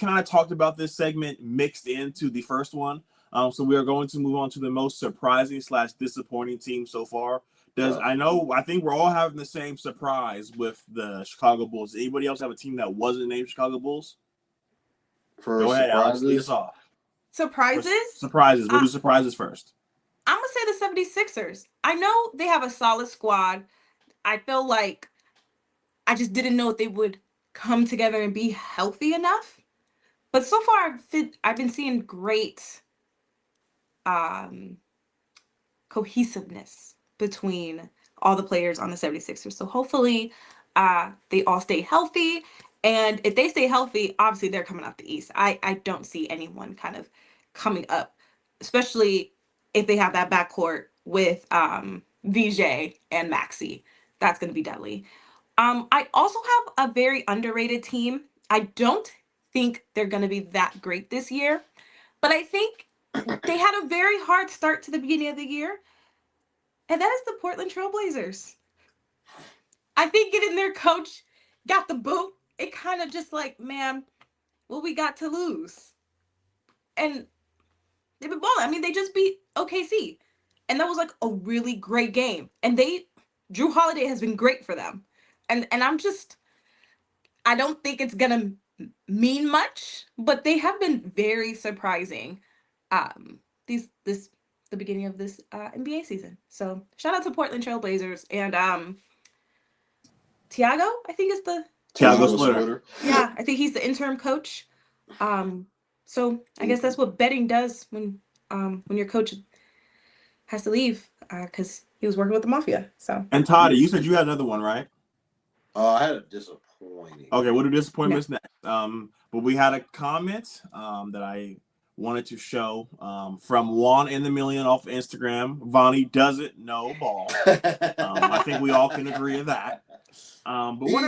kind of talked about this segment mixed into the first one. So we are going to move on to the most surprising / disappointing team so far. I think we're all having the same surprise with the Chicago Bulls. Anybody else have a team that wasn't named Chicago Bulls? Go ahead, Alex. Lead us off. Surprises? Surprises. We'll do surprises first. I'm going to say the 76ers. I know they have a solid squad. I feel like I just didn't know if they would come together and be healthy enough. But so far, I've been seeing great cohesiveness between all the players on the 76ers. So hopefully they all stay healthy. And if they stay healthy, obviously they're coming out the East. I don't see anyone kind of coming up, especially if they have that backcourt with VJ and Maxey. That's going to be deadly. I also have a very underrated team. I don't think they're going to be that great this year, but I think they had a very hard start to the beginning of the year, and that is the Portland Trailblazers. I think getting their coach got the boot. It kind of just like, man, what we got to lose? And they've been balling. I mean, they just beat OKC, and that was like a really great game. And Drew Holiday has been great for them. And I don't think it's gonna mean much, but they have been very surprising. The beginning of this NBA season. So shout out to Portland Trailblazers and Tiago. I think is the Tiago Splitter. Yeah, I think he's the interim coach. So I guess that's what betting does when your coach has to leave because he was working with the mafia. So. And Toddy, you said you had another one, right? I had a disappointing. Okay, we'll do disappointments next. But we had a comment that I wanted to show from Juan in the Million off Instagram. Vonnie doesn't know ball. I think we all can agree with that. But one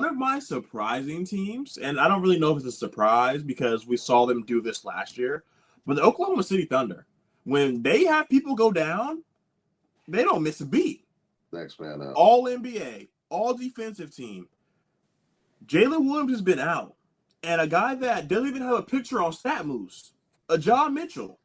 of my surprising teams, and I don't really know if it's a surprise because we saw them do this last year, but the Oklahoma City Thunder, when they have people go down, they don't miss a beat. Next man up. All NBA, all defensive team. Jalen Williams has been out. And a guy that doesn't even have a picture on StatMoose, John Mitchell,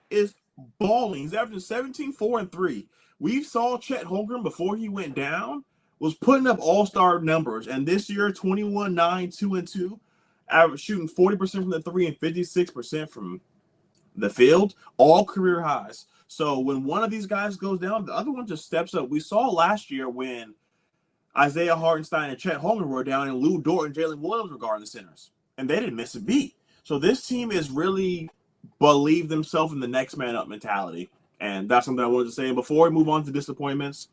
is balling. He's averaging 17, 4, and 3. We saw Chet Holmgren before he went down was putting up all-star numbers. And this year, 21, 9, 2, and 2, shooting 40% from the 3 and 56% from the field, all career highs. So when one of these guys goes down, the other one just steps up. We saw last year when Isaiah Hartenstein and Chet Holmgren were down, and Lou Dort and Jalen Williams were guarding the centers, and they didn't miss a beat. So this team is really believe themselves in the next man up mentality, and that's something I wanted to say. And before we move on to disappointments,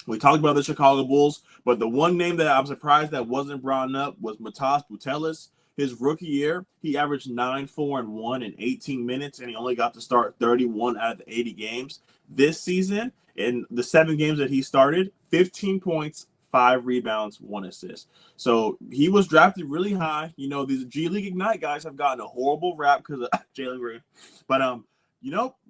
we talked about the Chicago Bulls, but the one name that I'm surprised that wasn't brought up was Matas Butelis. His rookie year, he averaged 9, 4, and 1 in 18 minutes, and he only got to start 31 out of the 80 games. This season, in the 7 games that he started, 15 points, 5 rebounds, 1 assist. So he was drafted really high. You know, these G League Ignite guys have gotten a horrible rap because of Jalen Green. But,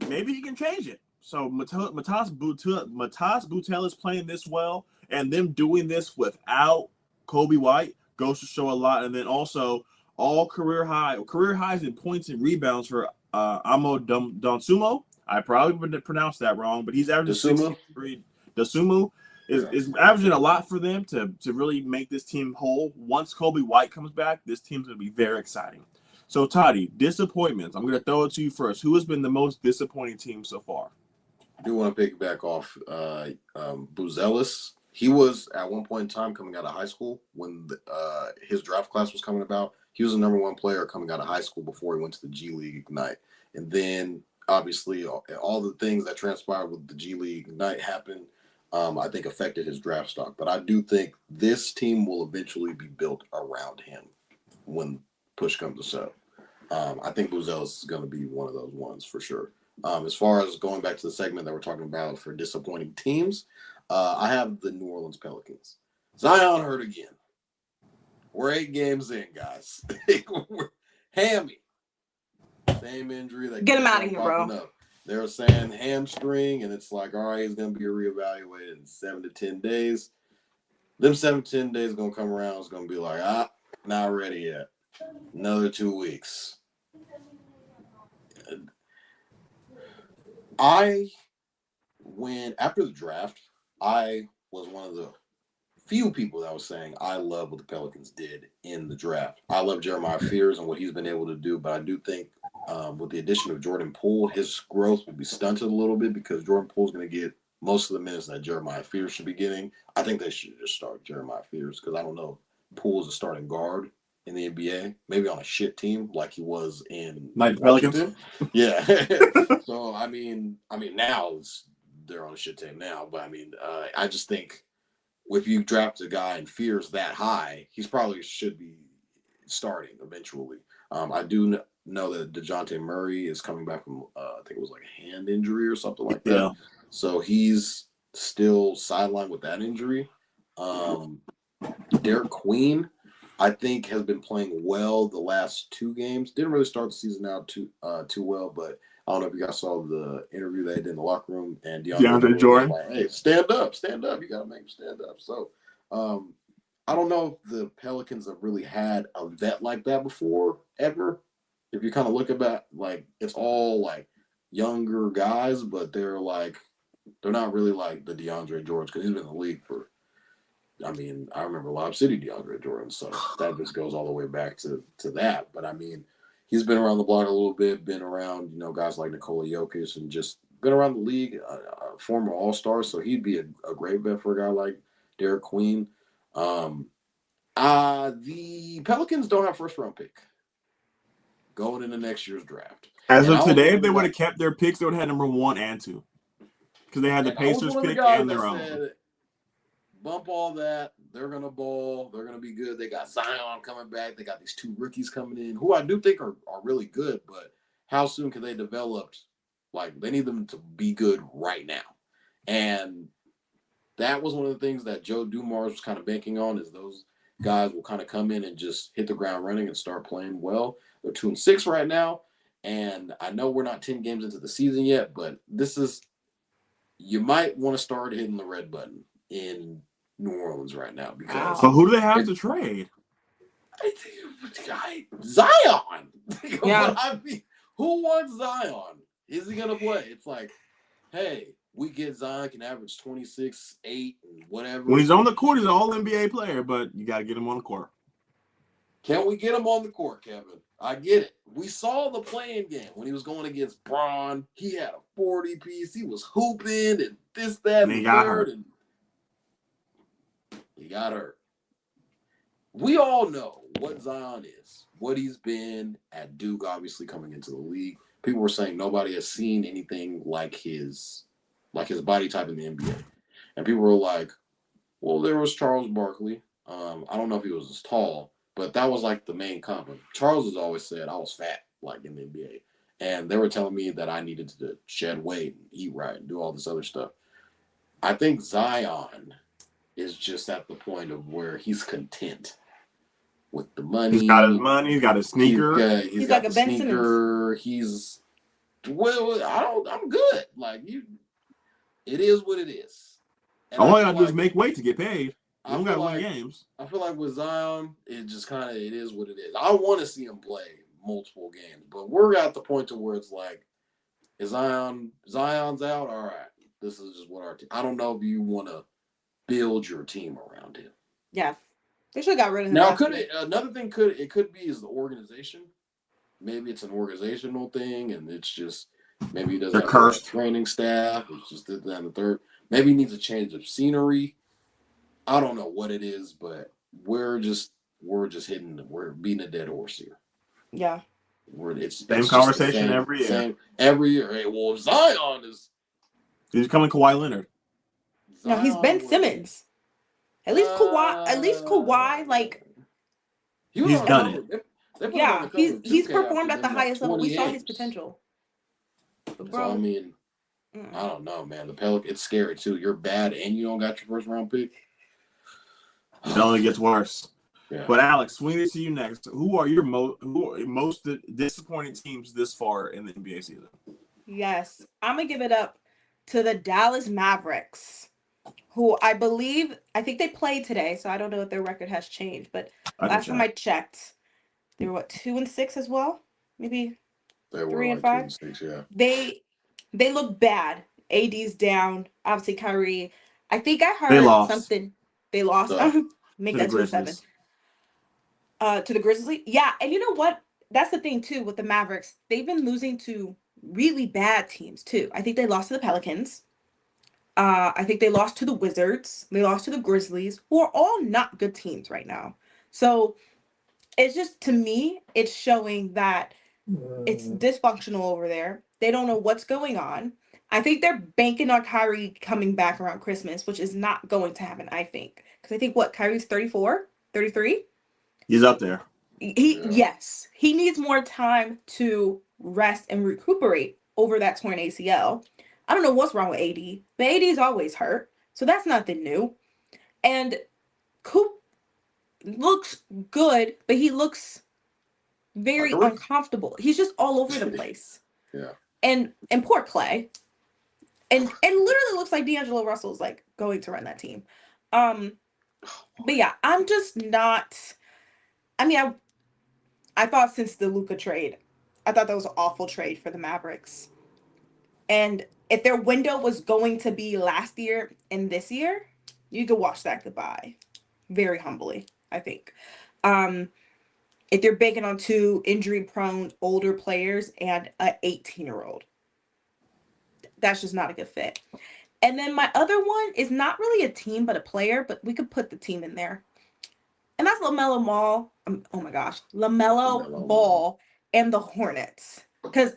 maybe he can change it. So Matas Butel is playing this well, and them doing this without Kobe White goes to show a lot. And then also all career highs in points and rebounds for Amo Donsumo. I probably would pronounce that wrong, but he's averaging 63. Dosunmu is averaging a lot for them to really make this team whole. Once Kobe White comes back, this team's going to be very exciting. So, Toddy, disappointments. I'm going to throw it to you first. Who has been the most disappointing team so far? I do want to piggyback off Buzelis. He was, at one point in time, coming out of high school when his draft class was coming about. He was the number 1 player coming out of high school before he went to the G League Ignite. And then, obviously, all the things that transpired with the G League Ignite happened, I think affected his draft stock. But I do think this team will eventually be built around him when push comes to shove. I think Buzelis is going to be one of those ones for sure. As far as going back to the segment that we're talking about for disappointing teams, I have the New Orleans Pelicans. Zion hurt again. We're 8 games in, guys. Hammy. Same injury. That get him out of here, bro. Up. They were saying hamstring, and it's like, all right, he's going to be reevaluated in 7 to 10 days. Them 7 to 10 days going to come around. It's going to be like, not ready yet. Another 2 weeks. After the draft, I was one of the few people that was saying I love what the Pelicans did in the draft. I love Jeremiah Fears and what he's been able to do, but I do think with the addition of Jordan Poole, his growth will be stunted a little bit because Jordan Poole is going to get most of the minutes that Jeremiah Fears should be getting. I think they should just start Jeremiah Fears because I don't know Poole is a starting guard in the NBA, maybe on a shit team like he was in Like Washington. Pelicans? Yeah. So I mean now they're on a shit team now, but I just think if you draft a guy and Fears that high, he's probably should be starting eventually. I do know that DeJounte Murray is coming back from I think it was like a hand injury or something like that. Yeah. So he's still sidelined with that injury. Derek Queen, I think, has been playing well the last 2 games. Didn't really start the season out too well, but I don't know if you guys saw the interview they did in the locker room, and DeAndre Jordan was like, "Hey, stand up! You got to make him stand up." So, I don't know if the Pelicans have really had a vet like that before ever. If you kind of look about, like, it's all like younger guys, but they're not really like the DeAndre Jordan because he's been in the league for. I remember Lob City DeAndre Jordan, so that just goes all the way back to that. But he's been around the block a little bit, been around guys like Nikola Jokic, and just been around the league, a former All-Star, so he'd be a great bet for a guy like Derek Queen. The Pelicans don't have first-round pick going into next year's draft. As of today, if they would have kept their picks, they would have had number 1 and 2 because they had the Pacers pick and their own. Bump all that. They're going to ball. They're going to be good. They got Zion coming back. They got these 2 rookies coming in who I do think are really good, but how soon can they develop? Like, they need them to be good right now. And that was one of the things that Joe Dumars was kind of banking on is those guys will kind of come in and just hit the ground running and start playing well. They're 2-6 right now. And I know we're not 10 games into the season yet, but you might want to start hitting the red button in New Orleans right now because. So who do they have to trade? Zion. Yeah. Who wants Zion? Is he gonna play? It's like, hey, we get Zion can average 26, 8, and whatever. When he's on the court, he's an All-NBA player, but you gotta get him on the court. Can we get him on the court, Kevin? I get it. We saw the playing game when he was going against Braun. He had a 40-piece. He was hooping and this, that, and the third. And he got hurt. We all know what Zion is, what he's been at Duke, obviously coming into the league. People were saying nobody has seen anything like his body type in the NBA. And people were like, well, there was Charles Barkley. I don't know if he was as tall, but that was like the main compliment. Charles has always said I was fat, like in the NBA. And they were telling me that I needed to shed weight and eat right and do all this other stuff. I think Zion is just at the point of where he's content with the money. He's got his money. He's got his sneaker. He's got like a Ben sneaker. Simmons. I'm good. Like it is what it is. And all I gotta do is make weight to get paid. You don't gotta win games. I feel like with Zion, it is what it is. I want to see him play multiple games, but we're at the point to where it's like, is Zion's out? All right, this is just what our team. I don't know if you want to build your team around him. Yeah, they should have got rid of him. Now, another thing could be is the organization. Maybe it's an organizational thing, and it's just maybe he doesn't have a training staff. It's just this, that, and the third. Maybe he needs a change of scenery. I don't know what it is, but we're beating a dead horse here. Yeah. It's same conversation every year. Every year. Hey, well, Zion is. He's becoming Kawhi Leonard. No, he's Ben Simmons. At least Kawhi, like. He's done it. Yeah, he's performed at the highest level. We saw his potential. But bro, so, I don't know, man. The Pelicans, it's scary too. You're bad and you don't got your first round pick. It only gets worse. Yeah. But Alex, swing it to you next. Who are most disappointing teams this far in the NBA season? Yes, I'm gonna give it up to the Dallas Mavericks, who I think they played today, so I don't know if their record has changed. But last time I checked, They were what, 2-6 as well? Maybe They were three and like 2 five. and 6, yeah. They look bad. AD's down. Obviously, Kyrie. I think I They heard lost something. They lost. Duh. Make to the that 2-7. Grizzlies. To the Grizzlies. Yeah, and you know what? That's the thing too with the Mavericks. They've been losing to really bad teams too. I think they lost to the Pelicans. I think they lost to the Wizards. They lost to the Grizzlies, who are all not good teams right now. So it's just, to me, it's showing that it's dysfunctional over there. They don't know what's going on. I think they're banking on Kyrie coming back around Christmas, which is not going to happen, I think. Because I think, what, Kyrie's 34, 33? He's up there. Yes, he needs more time to rest and recuperate over that torn ACL. I don't know what's wrong with AD, but AD is always hurt, so that's nothing new. And Coop looks good, but he looks very uncomfortable. He's just all over the place. Yeah. And poor Clay. And literally looks like D'Angelo Russell's like going to run that team. But yeah, I'm just not. I mean, I thought since the Luka trade, I thought that was an awful trade for the Mavericks. And if their window was going to be last year and this year, you could watch that goodbye. Very humbly, I think. If you're banking on two injury-prone older players and an 18-year-old, that's just not a good fit. And then my other one is not really a team, but a player, but we could put the team in there. And that's LaMelo Ball. Oh my gosh. LaMelo Ball and the Hornets. Because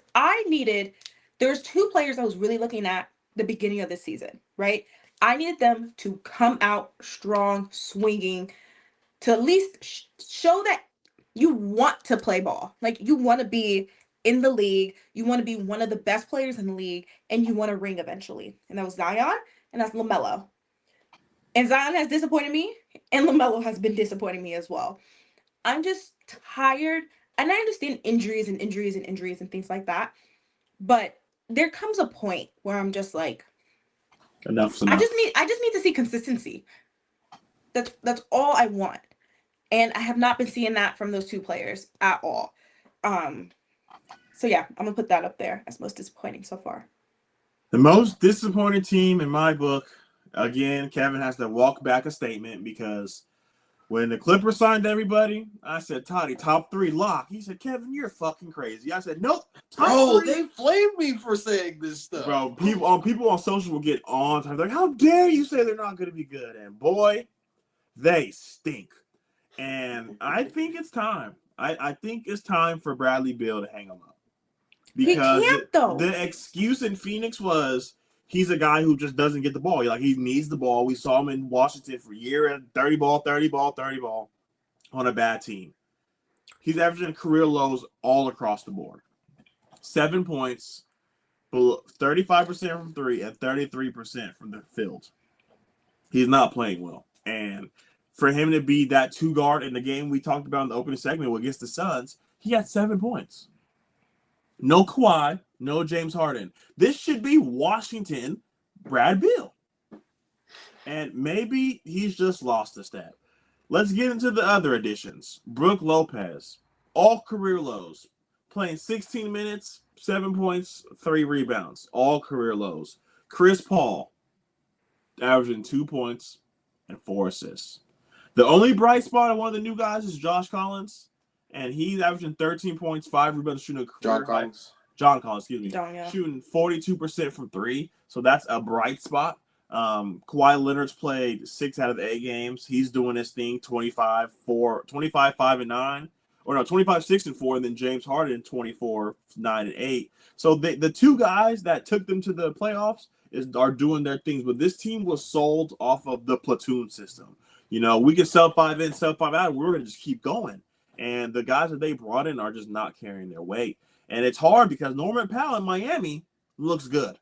there's two players I was really looking at the beginning of the season, right? I needed them to come out strong, swinging, to at least show that you want to play ball. Like, you want to be in the league. You want to be one of the best players in the league, and you want to ring eventually. And that was Zion, and that's LaMelo. And Zion has disappointed me, and LaMelo has been disappointing me as well. I'm just tired, and I understand injuries and things like that, but there comes a point where I'm just like, enough's enough. I just need to see consistency. That's all I want. And I have not been seeing that from those two players at all. So yeah, I'm gonna put that up there as most disappointing so far. The most disappointing team in my book, again, Kevin has to walk back a statement, because when the Clippers signed everybody, I said, Toddy, top 3 lock. He said, Kevin, you're fucking crazy. I said, nope. Bro, they flamed me for saying this stuff. Bro, people on social will get on. They're like, how dare you say they're not going to be good? And boy, they stink. And I think it's time. I think it's time for Bradley Beal to hang them up. Because he can't, though. The excuse in Phoenix was he's a guy who just doesn't get the ball. Like, he needs the ball. We saw him in Washington for a year and 30 ball on a bad team. He's averaging career lows all across the board. 7 points, 35% from 3 and 33% from the field. He's not playing well. And for him to be that 2 guard in the game we talked about in the opening segment against the Suns, he had 7 points. No Kawhi, no James Harden. This should be Washington, Brad Beal. And maybe he's just lost a step. Let's get into the other additions. Brook Lopez, all career lows. Playing 16 minutes, 7 points, 3 rebounds. All career lows. Chris Paul, averaging 2 points and 4 assists. The only bright spot of one of the new guys is Josh Collins. And he's averaging 13 points, 5 rebounds, shooting a career John Collins, excuse me. Shooting 42% from 3. So that's a bright spot. Kawhi Leonard's played 6 out of the 8 games. He's doing his thing, 25, 5, and 9. Or no, 25, 6, and 4. And then James Harden, 24, 9, and 8. So the 2 guys that took them to the playoffs are doing their things. But this team was sold off of the platoon system. You know, we can sell 5 in, sell 5 out. We're going to just keep going. And the guys that they brought in are just not carrying their weight. And it's hard because Norman Powell in Miami looks good.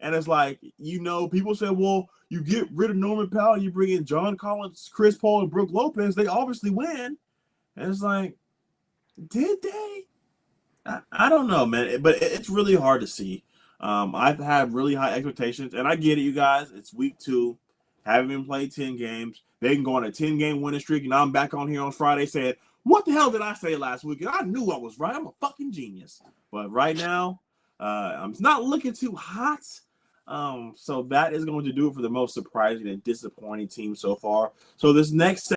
And it's like, you know, people say, well, you get rid of Norman Powell, you bring in John Collins, Chris Paul, and Brook Lopez, they obviously win. And it's like, did they? I don't know, man. But it's really hard to see. I've had really high expectations. And I get it, you guys. It's week 2. Haven't even played 10 games. They can go on a 10-game winning streak. And I'm back on here on Friday saying, What the hell did I say last week? I knew I was right. I'm a fucking genius. But right now, I'm not looking too hot. So that is going to do it for the most surprising and disappointing team so far. So this next